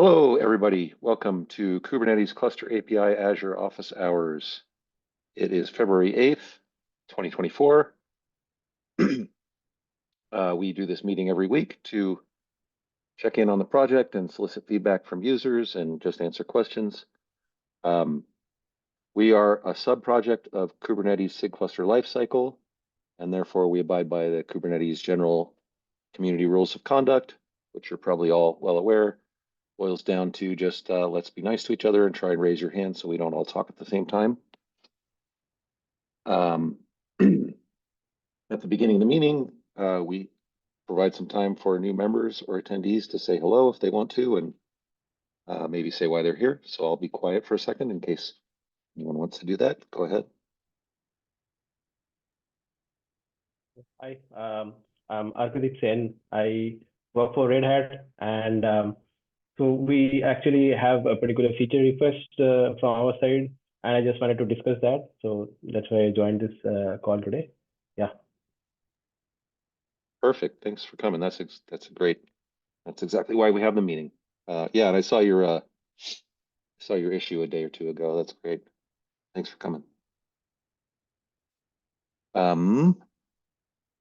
Hello, everybody. Welcome to Kubernetes Cluster API Azure Office Hours. It is February 8th, 2024. We do this meeting every week to check in on the project and solicit feedback from users and just answer questions. We are a sub-project of Kubernetes SIG cluster Lifecycle, and therefore we abide by the Kubernetes general community rules of conduct, which you're probably all well aware. Boils down to just let's be nice to each other and try and raise your hand so we don't all talk at the same time. At the beginning of the meeting, we provide some time for new members or attendees to say hello if they want to, and maybe say why they're here. So I'll be quiet for a second in case anyone wants to do that. Go ahead. Hi, I'm Arkadeep Sen. I work for Red Hat, and so we actually have a particular feature request from our side, and I just wanted to discuss that. So that's why I joined this call today. Yeah. Perfect. Thanks for coming. That's great. That's exactly why we have the meeting. Yeah, and I saw your issue a day or two ago. That's great. Thanks for coming.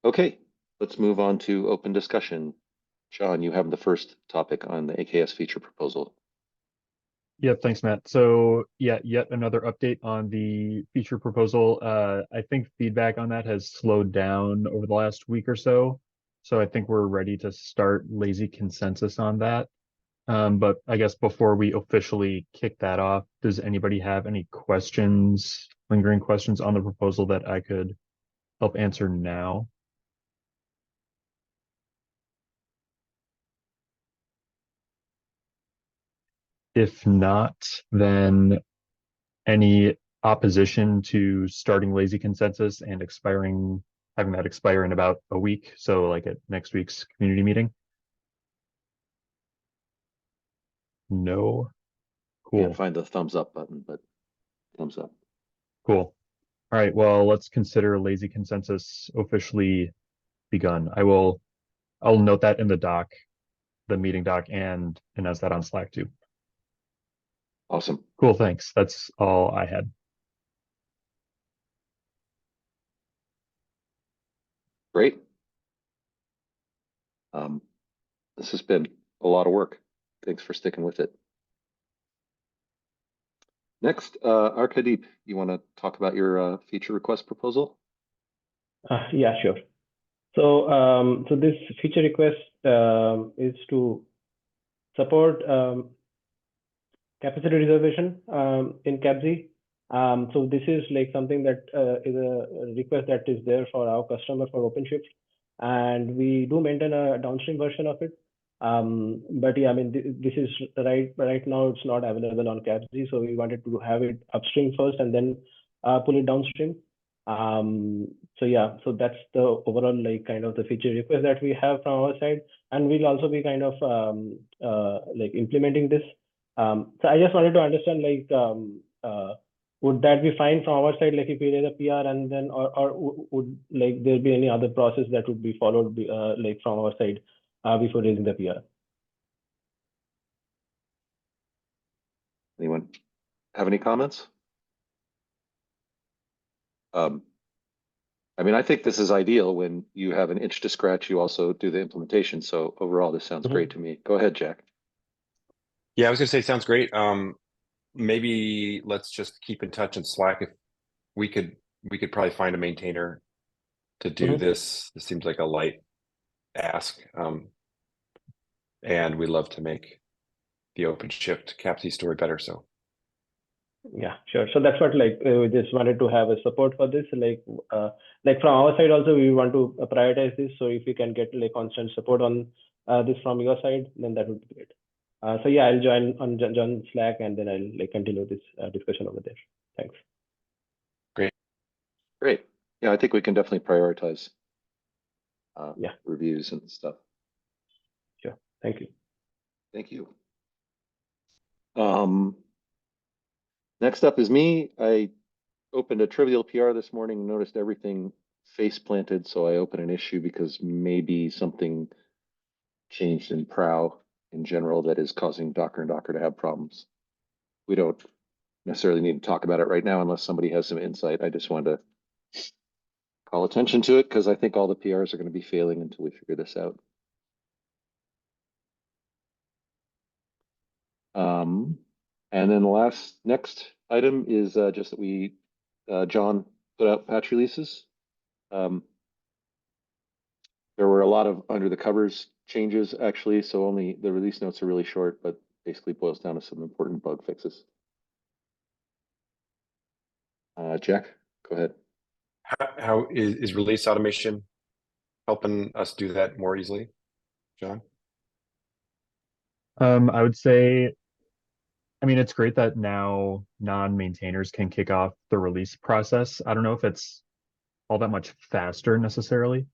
Okay, let's move on to open discussion. Sean, you have the first topic on the AKS feature proposal. Yep, thanks, Matt. So yeah, yet another update on the feature proposal. I think feedback on that has slowed down over the last week or so. So I think we're ready to start lazy consensus on that. But I guess before we officially kick that off, does anybody have any questions, lingering questions on the proposal that I could help answer now? If not, then any opposition to starting lazy consensus and having that expire in about a week, so like at next week's community meeting? No. Cool. Can't find the thumbs up button, but thumbs up. Cool. All right, well, let's consider lazy consensus officially begun. I'll note that in the meeting doc, and announce that on Slack too. Awesome. Cool, thanks. That's all I had. Great. This has been a lot of work. Thanks for sticking with it. Next, Arkadeep, you want to talk about your feature request proposal? Yeah, sure. So this feature request is to support capacity reservation in CAPZ. So this is like something that is a request that is there for our customer for OpenShift, and we do maintain a downstream version of it. But yeah, I mean, this is right now it's not available on CAPZ, so we wanted to have it upstream first and then pull it downstream. So yeah, so that's the overall like kind of the feature request that we have from our side, and we'll also be kind of like implementing this. So I just wanted to understand, like, would that be fine from our side, like if we raise a PR and then, or would like there be any other process that would be followed, like from our side, before raising the PR? Anyone have any comments? I mean, I think this is ideal when you have an itch to scratch, you also do the implementation. So overall, this sounds great to me. Go ahead, Jack. Yeah, I was gonna say, sounds great. Maybe let's just keep in touch in Slack. If we could probably find a maintainer to do this. This seems like a light ask. And we love to make the OpenShift CAPZ story better. So yeah, sure. So that's what like we just wanted to have a support for this. Like from our side also, we want to prioritize this. So if we can get like constant support on this from your side, then that would be great. So yeah, I'll join Slack, and then I'll like continue this discussion over there. Thanks. Great. Yeah, I think we can definitely prioritize yeah, reviews and stuff. Sure. Thank you. Thank you. Next up is me. I opened a trivial PR this morning, noticed everything face planted, so I opened an issue because maybe something changed in Prow. in general that is causing Docker and Docker to have problems. We don't necessarily need to talk about it right now unless somebody has some insight. I just wanted to call attention to it because I think all the PRs are going to be failing until we figure this out. And then the next item is just that we, John put out patch releases. There were a lot of under the covers changes actually, so only the release notes are really short, but basically boils down to some important bug fixes. Jack, go ahead. How is release automation helping us do that more easily, John? I would say, I mean, it's great that now non-maintainers can kick off the release process. I don't know if it's all that much faster necessarily,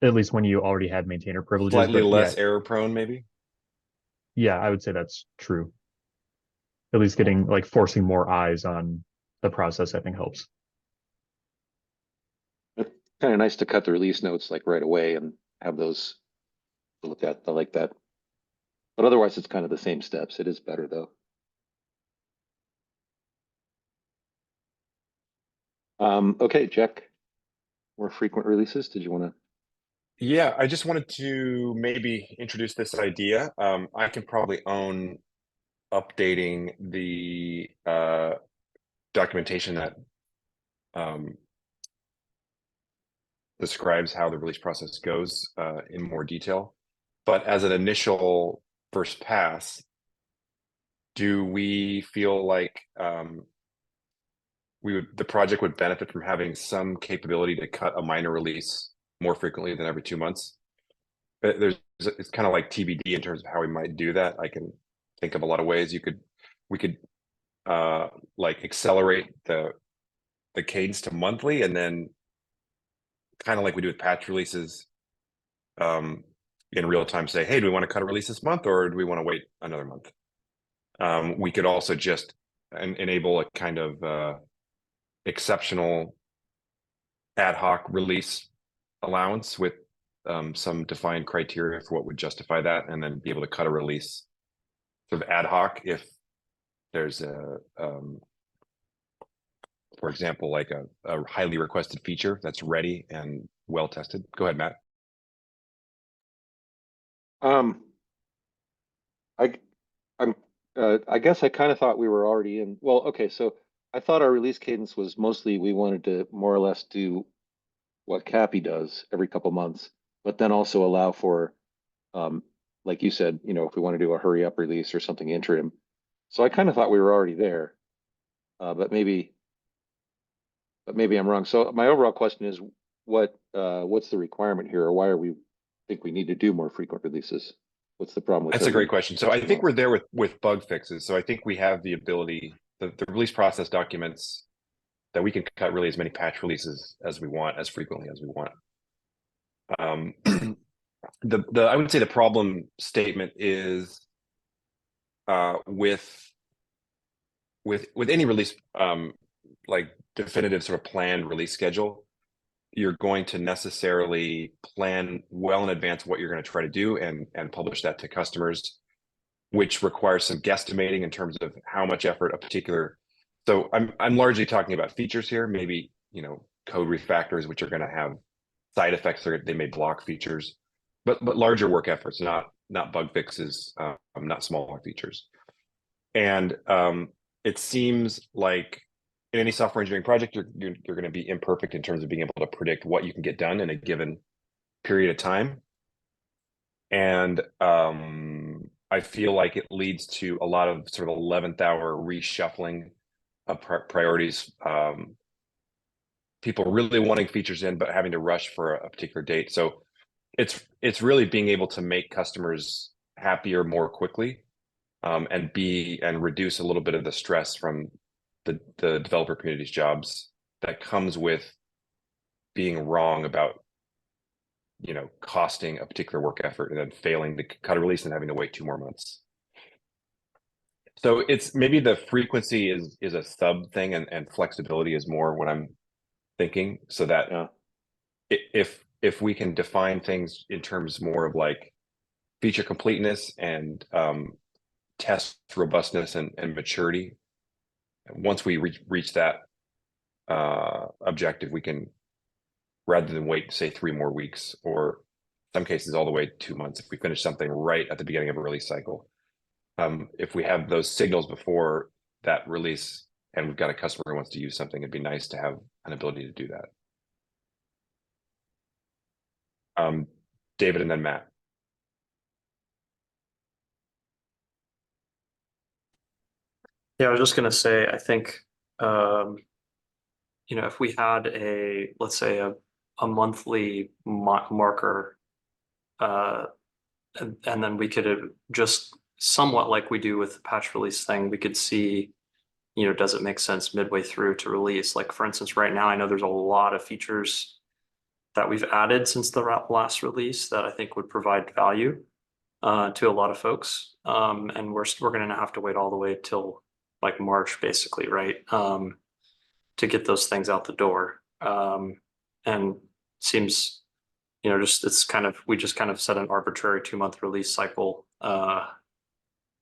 at least when you already had maintainer privileges. Slightly but less yeah, error prone, maybe? yeah, I would say that's true. At least getting like forcing more eyes on the process, I think helps. It's kind of nice to cut the release notes like right away and have those to look at. I like that. But otherwise, it's kind of the same steps. It is better though. Okay, Jack, more frequent releases. Did you want to? Yeah, I just wanted to maybe introduce this idea. I can probably own updating the documentation that describes how the release process goes in more detail. But as an initial first pass, do we feel like the project would benefit from having some capability to cut a minor release more frequently than every 2 months? But it's kind of like TBD in terms of how we might do that. I can think of a lot of ways we could like accelerate the cadence to monthly, and then kind of like we do with patch releases, in real time say, hey, do we want to cut a release this month or do we want to wait another month? We could also just enable a kind of exceptional ad hoc release allowance with some defined criteria for what would justify that, and then be able to cut a release sort of ad hoc if there's for example, like a highly requested feature that's ready and well tested. Go ahead, Matt. I guess I kind of thought we were already in. Well, okay, so I thought our release cadence was mostly we wanted to more or less do what Cappy does every couple months, but then also allow for, like you said, if we want to do a hurry up release or something interim. So I kind of thought we were already there, but maybe I'm wrong. So my overall question is, what's the requirement here, or why are we think we need to do more frequent releases? What's the problem with That's a great question. So I think we're there with bug fixes. So I think we have the ability, the release process documents that we can cut really as many patch releases as we want, as frequently as we want. I would say the problem statement is with any release, like definitive sort of planned release schedule, you're going to necessarily plan well in advance what you're going to try to do and publish that to customers, which requires some guesstimating in terms of how much effort a particular. So I'm largely talking about features here, maybe code refactors, which are going to have side effects, or they may block features, but larger work efforts, not bug fixes, not smaller features. And it seems like in any software engineering project, you're going to be imperfect in terms of being able to predict what you can get done in a given period of time. And I feel like it leads to a lot of sort of 11th hour reshuffling of priorities. People really wanting features in, but having to rush for a particular date. So it's really being able to make customers happier more quickly, and reduce a little bit of the stress from the developer community's jobs that comes with being wrong about costing a particular work effort and then failing to cut a release and having to wait 2 more months. So it's maybe the frequency is a sub thing, and flexibility is more what I'm thinking, so that if we can define things in terms more of like feature completeness and test robustness and maturity. Once we reach that objective, we can, rather than wait, say 3 more weeks, or in some cases all the way 2 months, if we finish something right at the beginning of a release cycle. If we have those signals before that release and we've got a customer who wants to use something, it'd be nice to have an ability to do that. David and then Matt. Yeah, I was just going to say, I think, you know, if we had a, let's say a monthly marker, and then we could just somewhat like we do with the patch release thing, we could see, you know, does it make sense midway through to release? Like, for instance, right now, I know there's a lot of features that we've added since the last release that I think would provide value to a lot of folks. And we're going to have to wait all the way till like March, basically, right? To get those things out the door. And seems, you know, just we just kind of set an arbitrary 2-month release cycle.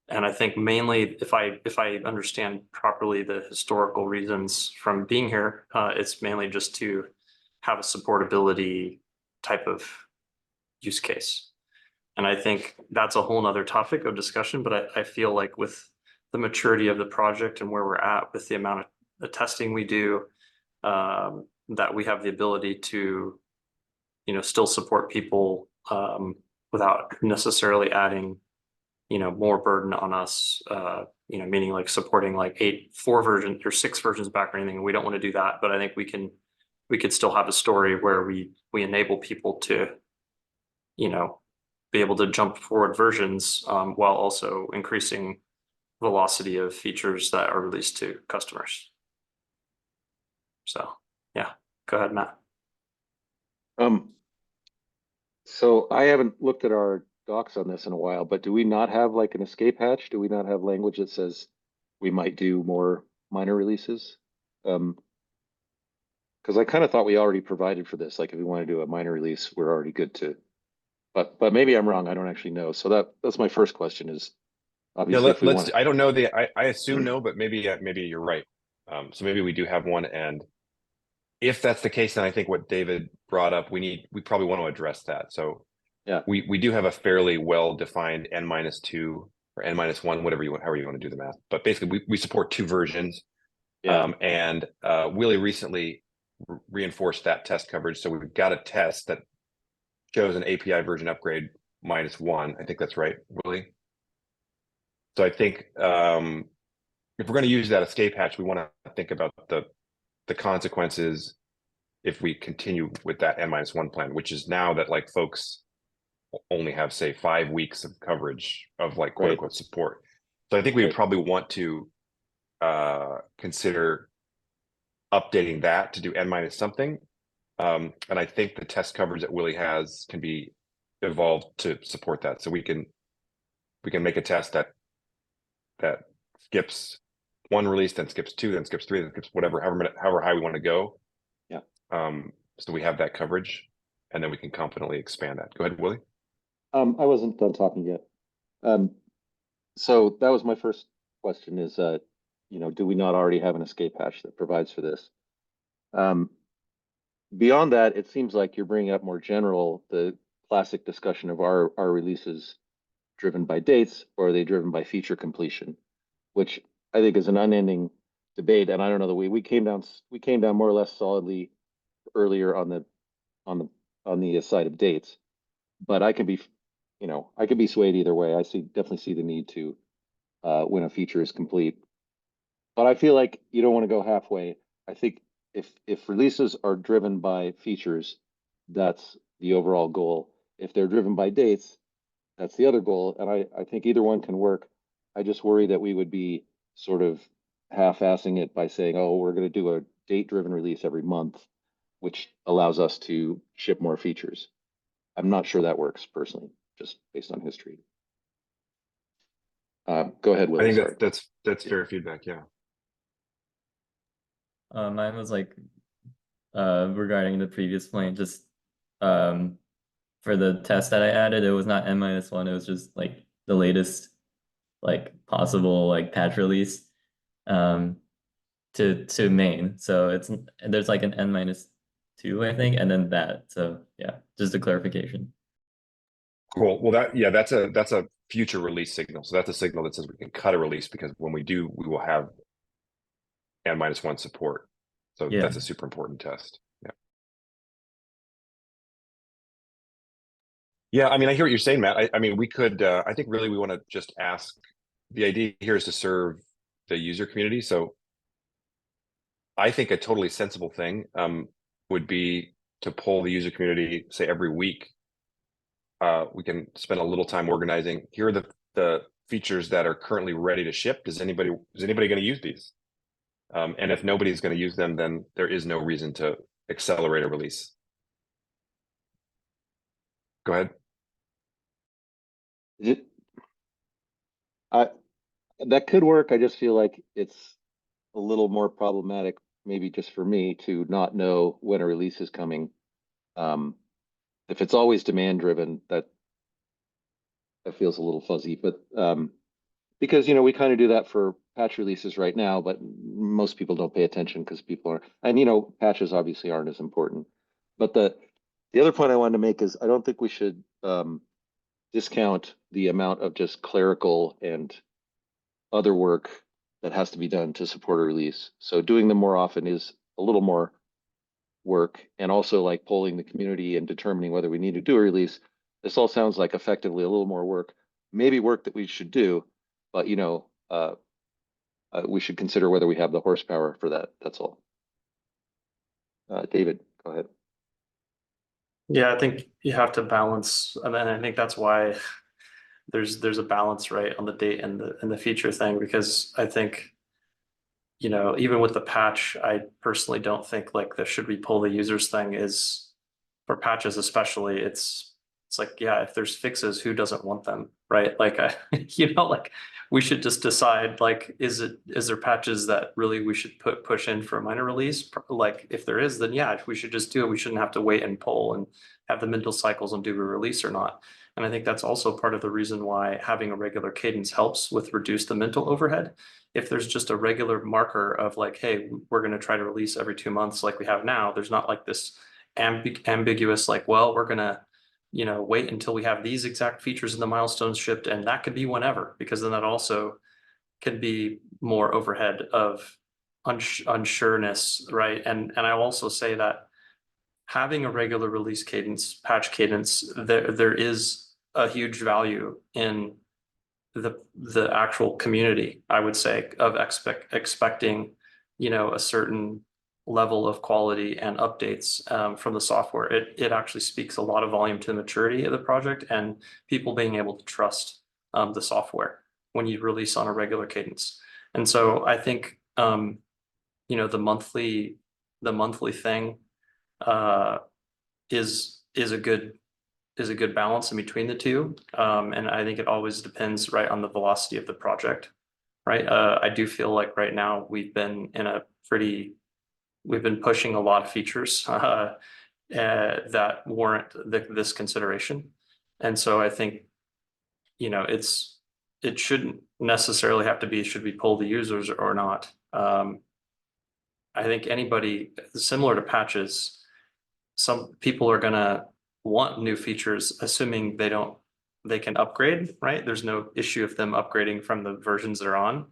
And I think mainly, if I understand properly the historical reasons from being here, it's mainly just to have a supportability type of use case. And I think that's a whole nother topic of discussion, but I feel like with the maturity of the project and where we're at with the amount of the testing we do, that we have the ability to, you know, still support people without necessarily adding, you know, more burden on us, you know, meaning like supporting like 4 versions or 6 versions back or anything. We don't want to do that, but I think we could still have a story where we enable people to, you know, be able to jump forward versions while also increasing velocity of features that are released to customers. So yeah, go ahead, Matt. So I haven't looked at our docs on this in a while, but do we not have like an escape hatch? Do we not have language that says we might do more minor releases? Because I kind of thought we already provided for this. Like if we want to do a minor release, we're already good to. But maybe I'm wrong. I don't actually know. So that's my first question is obviously if we want to... I don't know I assume no, but maybe you're right. So maybe we do have one, and if that's the case, then I think what David brought up, we probably want to address that. So yeah, we do have a fairly well-defined N-2 or N-1, however you want to do the math. But basically, we support 2 versions. Yeah. And Willie recently reinforced that test coverage. So we've got a test that shows an API version upgrade -1. I think that's right, Willie. So I think if we're going to use that escape hatch, we want to think about the consequences if we continue with that N-1 plan, which is now that like folks only have, say, 5 weeks of coverage of like quote unquote support. So I think we would probably want to consider updating that to do N- something. And I think the test coverage that Willie has can be evolved to support that. So we can make a test that skips 1 release, then skips 2, then skips 3, then skips whatever, however high we want to go. Yeah. So we have that coverage, and then we can confidently expand that. Go ahead, Willie. I wasn't done talking yet. So that was my first question is, you know, do we not already have an escape hatch that provides for this? Beyond that, it seems like you're bringing up more general, the classic discussion of our releases driven by dates, or are they driven by feature completion, which I think is an unending debate. And I don't know that we came down more or less solidly earlier on the side of dates, but I can be, you know, I could be swayed either way. I definitely see the need to when a feature is complete, but I feel like you don't want to go halfway. I think if releases are driven by features, that's the overall goal. If they're driven by dates, that's the other goal. And I think either one can work. I just worry that we would be sort of half-assing it by saying, oh, we're going to do a date-driven release every month, which allows us to ship more features. I'm not sure that works personally, just based on history. Go ahead, Willie. I think that's fair feedback. Yeah. Mine was like regarding the previous point, just for the test that I added, it was not N-1, it was just like the latest like possible like patch release to main. So there's like an N-2, I think, and then that. So yeah, just a clarification. Cool. Well, that's a future release signal. So that's a signal that says we can cut a release, because when we do, we will have N-1 support. So Yeah. that's a super important test. Yeah. Yeah, I mean, I hear what you're saying, Matt. I mean, we could, I think really we want to just ask, the idea here is to serve the user community. So I think a totally sensible thing would be to poll the user community, say every week. We can spend a little time organizing. Here are the features that are currently ready to ship. Is anybody going to use these? And if nobody's going to use them, then there is no reason to accelerate a release. Go ahead. That could work. I just feel like it's a little more problematic, maybe just for me, to not know when a release is coming. If it's always demand driven, that feels a little fuzzy, but because we kind of do that for patch releases right now, but most people don't pay attention because people are, and patches obviously aren't as important. But the other point I wanted to make is I don't think we should discount the amount of just clerical and other work that has to be done to support a release. So doing them more often is a little more work, and also like polling the community and determining whether we need to do a release. This all sounds like effectively a little more work, maybe work that we should do, but we should consider whether we have the horsepower for that. That's all. David, go ahead. Yeah, I think you have to balance, and then I think that's why there's a balance, right, on the date and the feature thing, because I think, even with the patch, I personally don't think like the should we pull the users thing is, for patches especially, it's like, yeah, if there's fixes, who doesn't want them, right? Like like we should just decide, like, is there patches that really we should push in for a minor release? Like if there is, then yeah, we should just do it. We shouldn't have to wait and pull and have the mental cycles and do a release or not. And I think that's also part of the reason why having a regular cadence helps with reduce the mental overhead. If there's just a regular marker of like, hey, we're going to try to release every 2 months like we have now, there's not like this ambiguous, like, well, we're going to wait until we have these exact features in the milestones shipped, and that could be whenever, because then that also can be more overhead of unsureness, right? And I also say that having a regular release cadence, patch cadence, there is a huge value in the actual community, I would say, of expecting a certain level of quality and updates from the software. It actually speaks a lot of volume to the maturity of the project and people being able to trust the software when you release on a regular cadence. And so I think the monthly thing is a good balance in between the two. And I think it always depends, right, on the velocity of the project, right? I do feel like right now we've been pushing a lot of features that warrant this consideration. And so I think, it shouldn't necessarily have to be, should we pull the users or not? I think anybody, similar to patches, some people are gonna want new features, assuming they can upgrade, right? There's no issue of them upgrading from the versions they're on.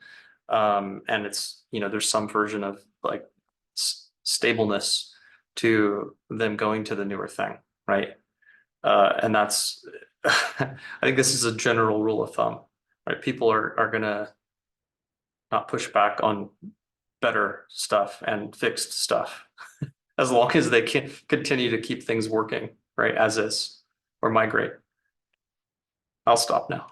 And it's, there's some version of like stableness to them going to the newer thing, right? And that's, I think this is a general rule of thumb, right? People are gonna not push back on better stuff and fixed stuff as long as they can continue to keep things working, right, as is, or migrate. I'll stop now.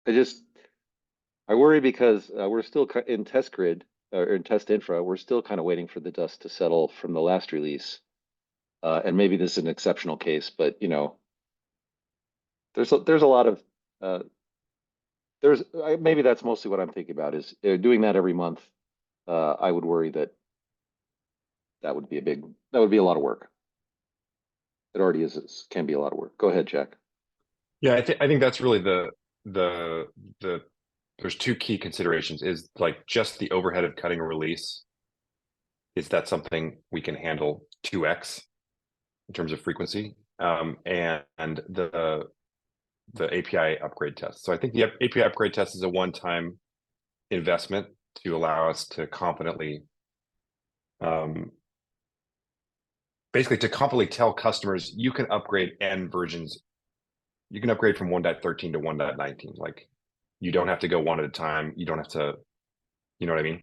I worry because we're still in test grid or in test infra. We're still kind of waiting for the dust to settle from the last release. And maybe this is an exceptional case, but there's a lot of maybe that's mostly what I'm thinking about is doing that every month. I would worry that that would be a lot of work. It already can be a lot of work. Go ahead, Jack. Yeah, I think that's really the there's two key considerations, is like just the overhead of cutting a release. Is that something we can handle 2x in terms of frequency? And the API upgrade test. So I think the API upgrade test is a one-time investment to allow us to confidently, basically to confidently tell customers, you can upgrade N versions. You can upgrade from 1.13 to 1.19. Like, you don't have to go one at a time. You don't have to, you know what I mean?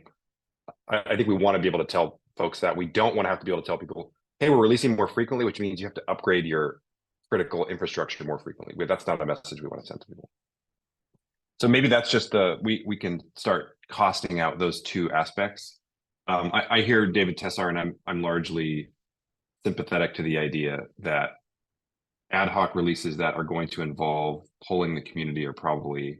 I think we want to be able to tell folks that. We don't want to have to be able to tell people, hey, we're releasing more frequently, which means you have to upgrade your critical infrastructure more frequently. That's not a message we want to send to people. So maybe that's just we can start costing out those two aspects. I hear David Tessar, and I'm largely sympathetic to the idea that ad hoc releases that are going to involve polling the community are probably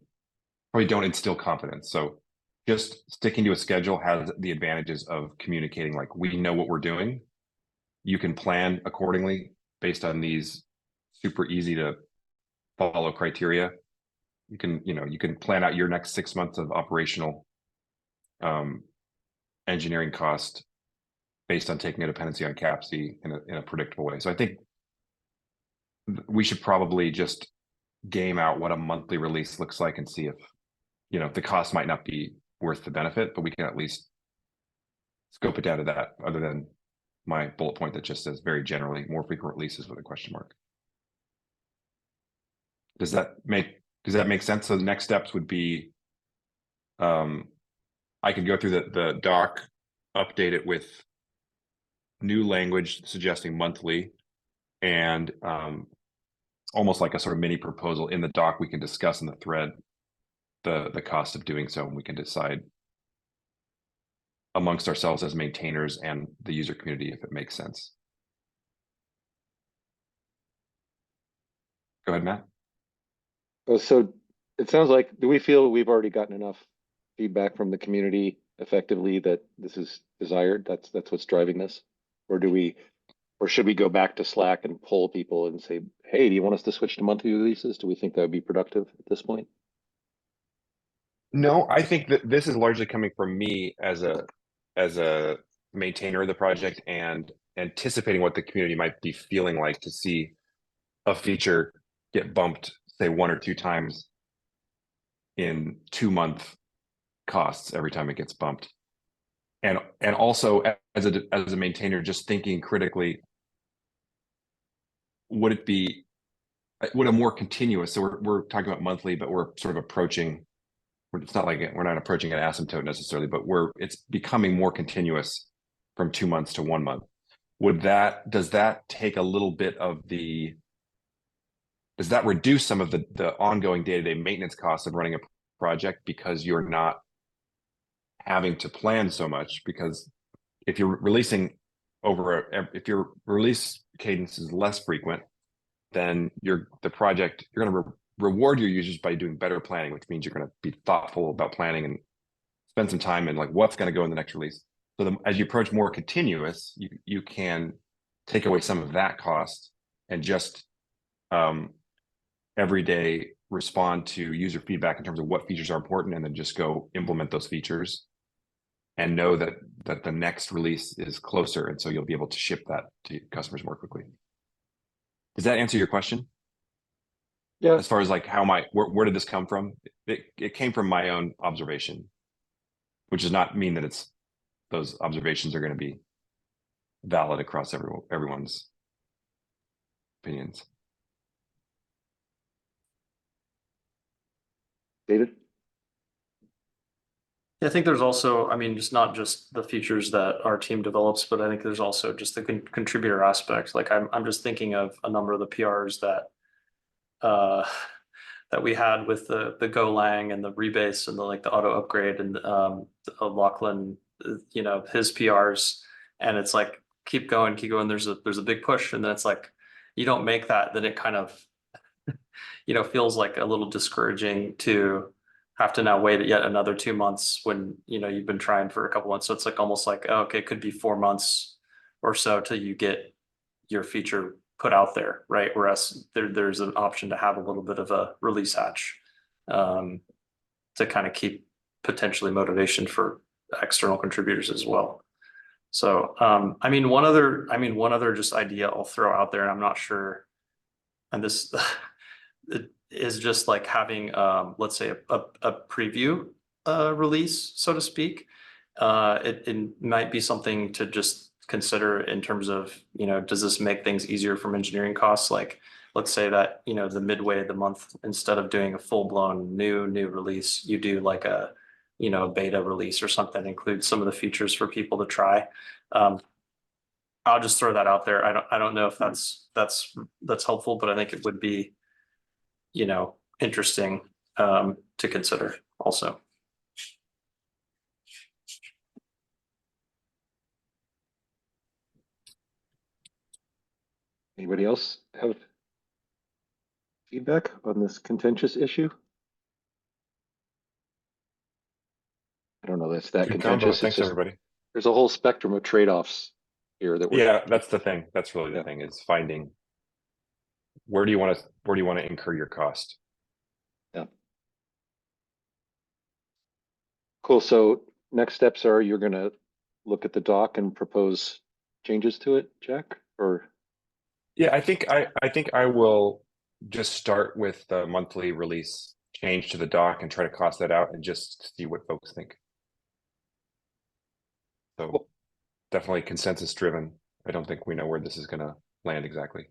don't instill confidence. So just sticking to a schedule has the advantages of communicating, like, we know what we're doing. You can plan accordingly based on these super easy to follow criteria. You can plan out your next 6 months of operational engineering cost based on taking a dependency on CAPC in a predictable way. So I think we should probably just game out what a monthly release looks like and see if, the cost might not be worth the benefit, but we can at least scope it down to that, other than my bullet point that just says very generally more frequent releases with a question mark. Does that make sense? So the next steps would be, I could go through the doc, update it with new language suggesting monthly, and almost like a sort of mini proposal in the doc we can discuss in the thread the cost of doing so, and we can decide amongst ourselves as maintainers and the user community if it makes sense. Go ahead, Matt. So it sounds like, do we feel we've already gotten enough feedback from the community effectively that this is desired? That's what's driving this? Or should we go back to Slack and poll people and say, hey, do you want us to switch to monthly releases? Do we think that would be productive at this point? No, I think that this is largely coming from me as a maintainer of the project and anticipating what the community might be feeling like to see a feature get bumped, say 1 or 2 times in 2-month costs every time it gets bumped. And also as a maintainer, just thinking critically, would a more continuous, so we're talking about monthly, but we're sort of approaching, it's not like we're not approaching an asymptote necessarily, but it's becoming more continuous from 2 months to 1 month. Does that take a little bit of does that reduce some of the ongoing day-to-day maintenance costs of running a project, because you're not having to plan so much? Because if you're releasing if your release cadence is less frequent, then you're going to reward your users by doing better planning, which means you're going to be thoughtful about planning and spend some time in, like, what's going to go in the next release. So as you approach more continuous, you can take away some of that cost and just every day respond to user feedback in terms of what features are important, and then just go implement those features and know that the next release is closer, and so you'll be able to ship that to customers more quickly. Does that answer your question? Yeah. As far as like where did this come from? It came from my own observation, which does not mean that those observations are going to be valid across everyone's opinions. David? I think there's also, just not just the features that our team develops, but I think there's also just the contributor aspect. Like, I'm just thinking of a number of the PRs that we had with the Golang and the rebase and the auto upgrade, and Lachlan, his PRs, and it's like, keep going. There's a big push, and then it's like, you don't make that, then it kind of feels like a little discouraging to have to now wait yet another 2 months when you've been trying for a couple months. So it's like almost like, oh, okay, it could be 4 months or so till you get your feature put out there, right? Whereas there's an option to have a little bit of a release hatch to kind of keep potentially motivation for external contributors as well. So, I mean, one other just idea I'll throw out there, and I'm not sure, and this it is just like having, let's say a preview release, so to speak. It might be something to just consider in terms of, does this make things easier from engineering costs? Like, let's say that, the midway of the month, instead of doing a full-blown new release, you do like a beta release or something, include some of the features for people to try. I'll just throw that out there. I don't know if that's helpful, but I think it would be, interesting to consider also. Anybody else have feedback on this contentious issue? I don't know that's that Good combo. contentious. Thanks, everybody. There's a whole spectrum of trade-offs here that we're. Yeah, that's the thing. That's really the thing, is finding where do you want to incur your cost. Yeah. Cool. So next steps are you're going to look at the doc and propose changes to it, Jack, or? Yeah, I think I will just start with the monthly release change to the doc and try to cost that out and just see what folks think. So Cool. Definitely consensus driven. I don't think we know where this is going to land exactly.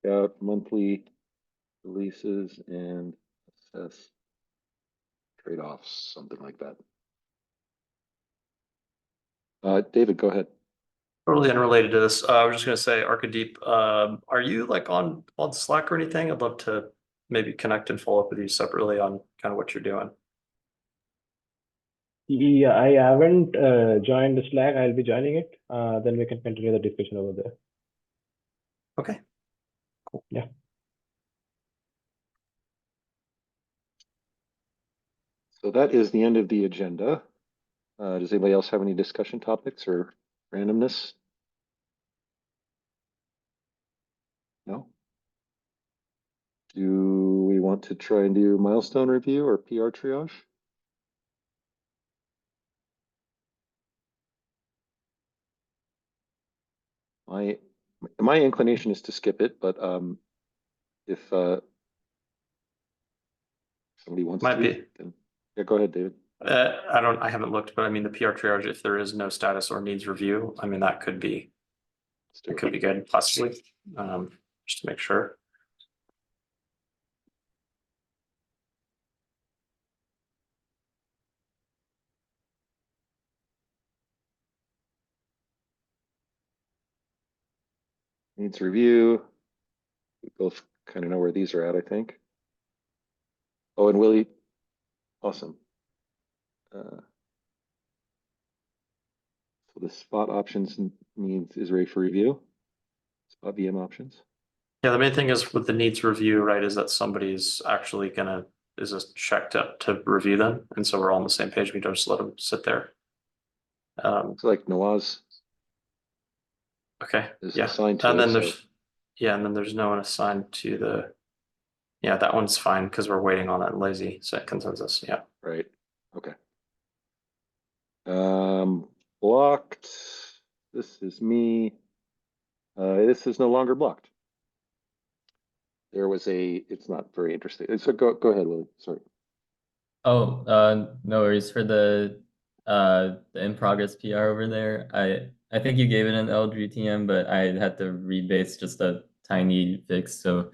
Got monthly releases and assess trade-offs, something like that. David, go ahead. Totally unrelated to this. I was just going to say, Arkadeep, are you like on Slack or anything? I'd love to maybe connect and follow up with you separately on kind of what you're doing. Yeah, I haven't joined the Slack. I'll be joining it. Then we can continue the discussion over there. Okay. Cool. Yeah. So that is the end of the agenda. Does anybody else have any discussion topics or randomness? No? Do we want to try and do milestone review or PR triage? My inclination is to skip it, but if somebody wants Might to, be. then yeah, go ahead, David. I haven't looked, but I mean the PR triage, if there is no status or needs review, I mean that could be good possibly, just to make sure. Needs review. We both kind of know where these are at, I think. Oh, and Willie, awesome. So the spot options needs is ready for review. Spot VM options. Yeah, the main thing is with the needs review, right, is that somebody's actually is a check to review them, and so we're all on the same page. We don't just let them sit there. So like Nawaz. Okay. Is Yeah. assigned to And then it, there's so. and then there's no one assigned to the. Yeah, that one's fine because we're waiting on that lazy set consensus. Yeah. Right. Okay. Blocked. This is me. This is no longer blocked. There was it's not very interesting. So go ahead, Willie. Sorry. Oh, no worries for the in progress PR over there. I think you gave it an LGTM, but I had to rebase just a tiny fix. So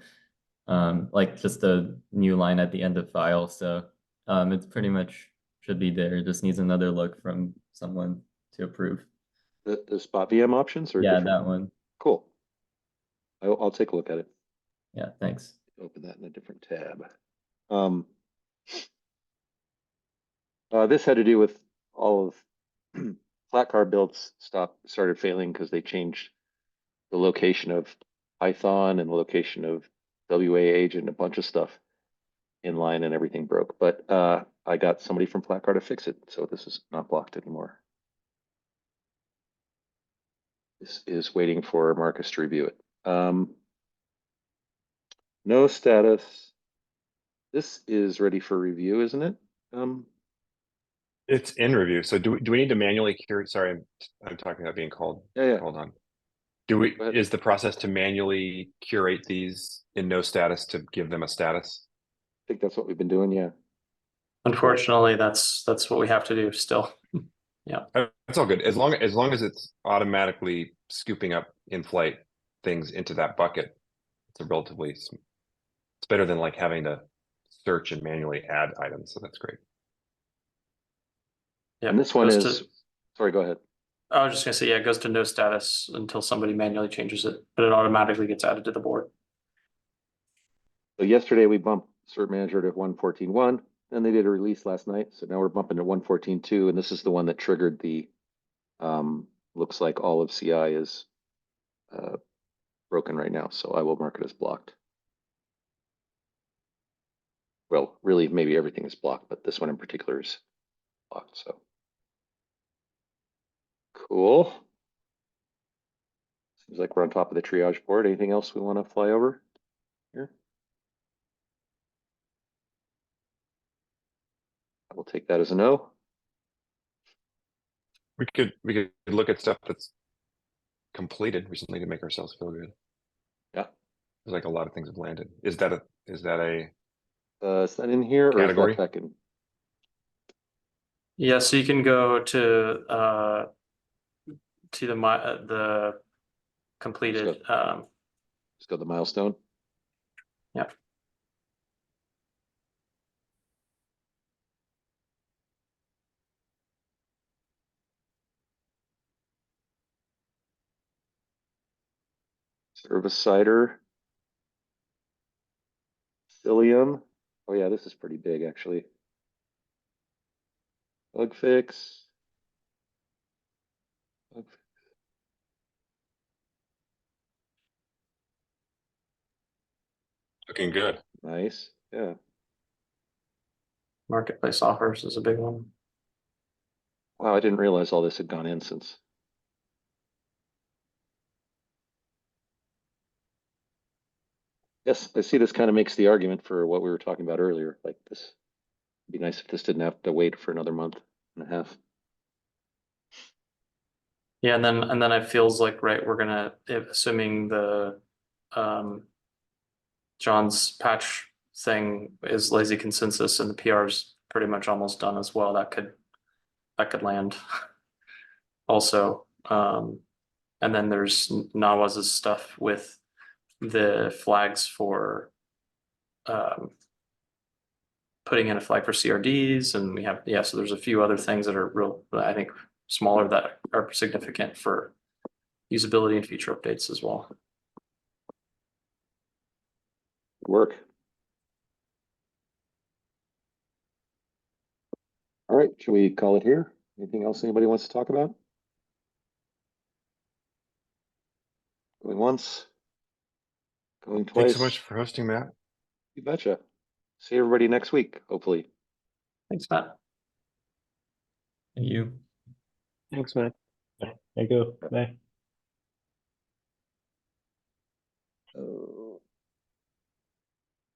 like just a new line at the end of file. So it's pretty much should be there. It just needs another look from someone to approve. The spot VM options or Yeah, different? that one. Cool. I'll take a look at it. Yeah, thanks. Open that in a different tab. This had to do with all of flat car builds started failing because they changed the location of Python and the location of WA agent, a bunch of stuff in line, and everything broke. But I got somebody from Placard to fix it, so this is not blocked anymore. This is waiting for Marcus to review it. No status. This is ready for review, isn't it? It's in review. So do we need to manually curate? Sorry, I'm talking about being called Yeah. called on. Do we Go ahead. is the process to manually curate these in no status to give them a status? I think that's what we've been doing, yeah. Unfortunately, that's what we have to do still. That's all good. As long as it's automatically scooping up in flight things into that bucket, it's a relatively it's better than like having to search and manually add items. So that's great. Yeah, And this one goes is, to, sorry, go ahead. I was just gonna say, yeah, it goes to no status until somebody manually changes it, but it automatically gets added to the board. So yesterday we bumped Cert Manager to 1.14.1, and they did a release last night. So now we're bumping to 1.14.2, and this is the one that triggered the, looks like all of CI is broken right now. So I will mark it as blocked. Well, really, maybe everything is blocked, but this one in particular is blocked. So cool. Seems like we're on top of the triage board. Anything else we want to fly over here? I will take that as a no. We could look at stuff that's completed recently to make ourselves feel good. Yeah. There's like a lot of things have landed. Is that a Is that in here category? or is that back in? Yeah, so you can go to the completed. Just go to the milestone. Yeah. Service cider. Cilium. Oh yeah, this is pretty big actually. Bug fix. Looking good. Nice. Yeah. Marketplace offers is a big one. Wow, I didn't realize all this had gone in since. Yes, I see this kind of makes the argument for what we were talking about earlier. Like this would be nice if this didn't have to wait for another month and a half. Yeah, and then it feels like, right, we're gonna, assuming the John's patch thing is lazy consensus and the PR's pretty much almost done as well, that could land also. And then there's Nawaz's stuff with the flags for putting in a flag for CRDs, and we have, yeah, so there's a few other things that are real, I think, smaller that are significant for usability and feature updates as well. Good work. All right, should we call it here? Anything else anybody wants to talk about? Going once, going twice. Thanks so much for hosting, Matt. You betcha. See everybody next week, hopefully. Thanks, Matt. Thank you. Thanks, Matt. Thank you. Bye. Oh.